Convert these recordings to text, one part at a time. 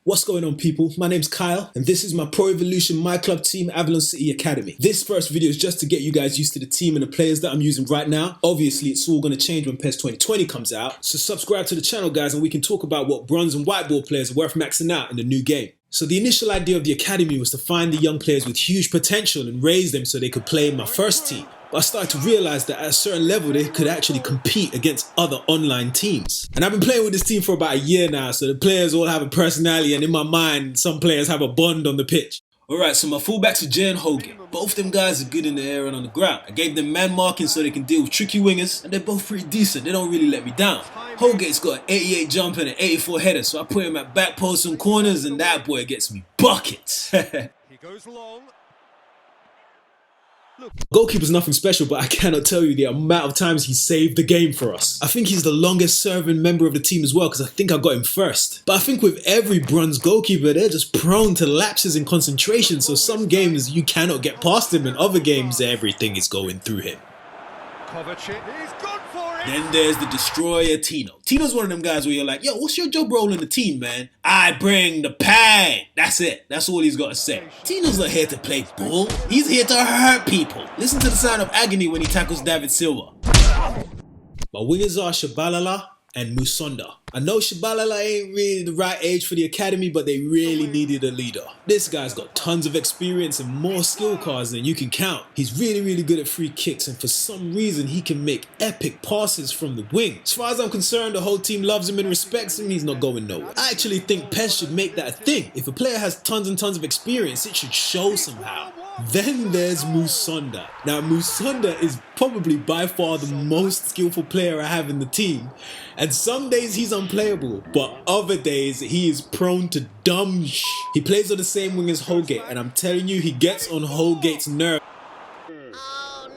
What's going on, people? My name's Kyle and this is my Pro Evolution Myclub team, AVALON City Academy. This first video is just to get you guys used to the team and the players that I'm using right now. Obviously it's all going to change when PES 2020 comes out, so subscribe to the channel guys and we can talk about what bronze and white ball players are worth maxing out in the new game. So the initial idea of the academy was to find the young players with huge potential and raise them so they could play in my first team. But I started to realize that at a certain level they could actually compete against other online teams. And I've been playing with this team for about a year now, so the players all have a personality, and in my mind some players have a bond on the pitch. Alright, so my fullbacks are Jay and Holgate. Both them guys are good in the air and on the ground. I gave them man marking so they can deal with tricky wingers, and they're both pretty decent. They don't really let me down. Holgate's got an 88 jump and an 84 header, so I put him at back posts and corners, and that boy gets me buckets. He goes long. Goalkeeper's nothing special, but I cannot tell you the amount of times he saved the game for us. I think he's the longest serving member of the team as well, because I think I got him first. But I think with every bronze goalkeeper, they're just prone to lapses in concentration, so some games you cannot get past him, and other games everything is going through him. Koch, he's gone for it. Then there's the destroyer Tino. Tino's one of them guys where you're like, yo, what's your job role in the team, man? I bring the pain. That's it. That's all he's got to say. Tino's not here to play ball. He's here to hurt people. Listen to the sound of agony when he tackles David Silva. My wingers are Shabalala and Musonda. I know Shabalala ain't really the right age for the academy, but they really needed a leader. This guy's got tons of experience and more skill cards than you can count. He's really good at free kicks, and for some reason he can make epic passes from the wing. As far as I'm concerned, the whole team loves him and respects him. He's not going nowhere. I actually think PES should make that a thing. If a player has tons and tons of experience, it should show somehow. Then there's Musonda. Now Musonda is probably by far the most skillful player I have in the team, and some days he's unplayable, but other days he is prone to dumb sh. He plays on the same wing as Holgate, and I'm telling you, he gets on Holgate's nerve. Oh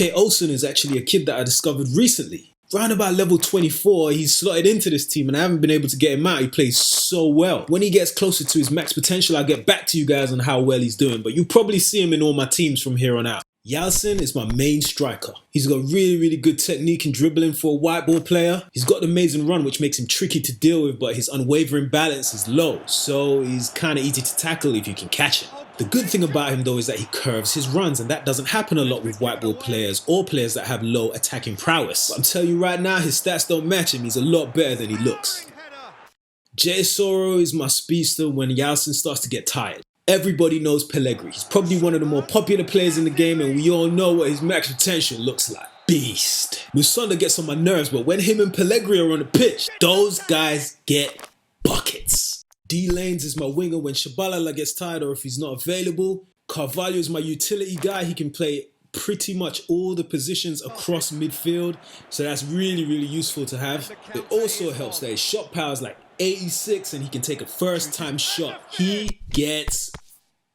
no! Olsen is actually a kid that I discovered recently. Round about level 24, he's slotted into this team and I haven't been able to get him out. He plays so well. When he gets closer to his max potential, I'll get back to you guys on how well he's doing, but you'll probably see him in all my teams from here on out. Olsen is my main striker. He's got really good technique in dribbling for a white ball player. He's got an amazing run, which makes him tricky to deal with, but his unwavering balance is low, so he's kind of easy to tackle if you can catch him. The good thing about him though is that he curves his runs, and that doesn't happen a lot with white ball players or players that have low attacking prowess. But I'm telling you right now, his stats don't match him. He's a lot better than he looks. Jay Soro is my speedster when Olsen starts to get tired. Everybody knows Pellegrini. He's probably one of the more popular players in the game, and we all know what his max potential looks like. Beast. Musonda gets on my nerves, but when him and Pellegrini are on the pitch, those guys get buckets. D-Lanes is my winger when Shabalala gets tired or if he's not available. Carvalho is my utility guy. He can play pretty much all the positions across midfield, so that's really useful to have. It also helps that his shot power is like 86 and he can take a first time shot. He gets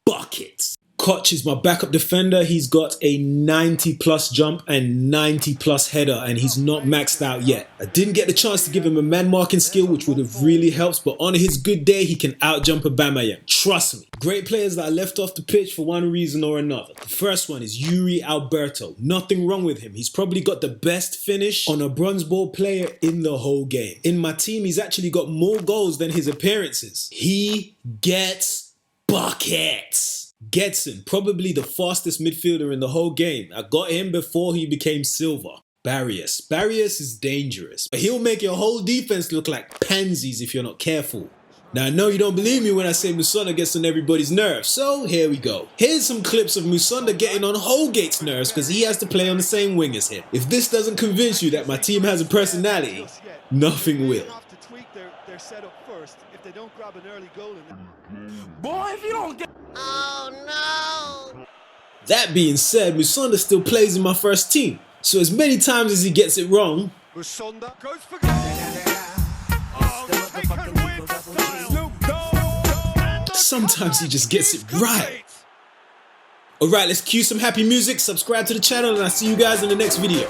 buckets. Koch is my backup defender. He's got a 90+ jump and 90+ header, and he's not maxed out yet. I didn't get the chance to give him a man marking skill, which would have really helped, but on his good day he can out jump a Bamayan. Trust me. Great players that I left off the pitch for one reason or another. The first one is Yuri Alberto. Nothing wrong with him. He's probably got the best finish on a bronze ball player in the whole game. In my team, he's actually got more goals than his appearances. He gets buckets. Getson, probably the fastest midfielder in the whole game. I got him before he became silver. Barrios is dangerous, but he'll make your whole defense look like pansies if you're not careful. Now I know you don't believe me when I say Musonda gets on everybody's nerves, so here we go. Here's some clips of Musonda getting on Holgate's nerves because he has to play on the same wing as him. If this doesn't convince you that my team has a personality, nothing will. Set up first if they don't grab an early goal in Boy, if you don't get... Oh no! That being said, Musonda still plays in my first team, so as many times as he gets it wrong, Musonda goes for goal. sometimes he just gets it right. Alright, let's cue some happy music, subscribe to the channel, and I'll see you guys in the next video.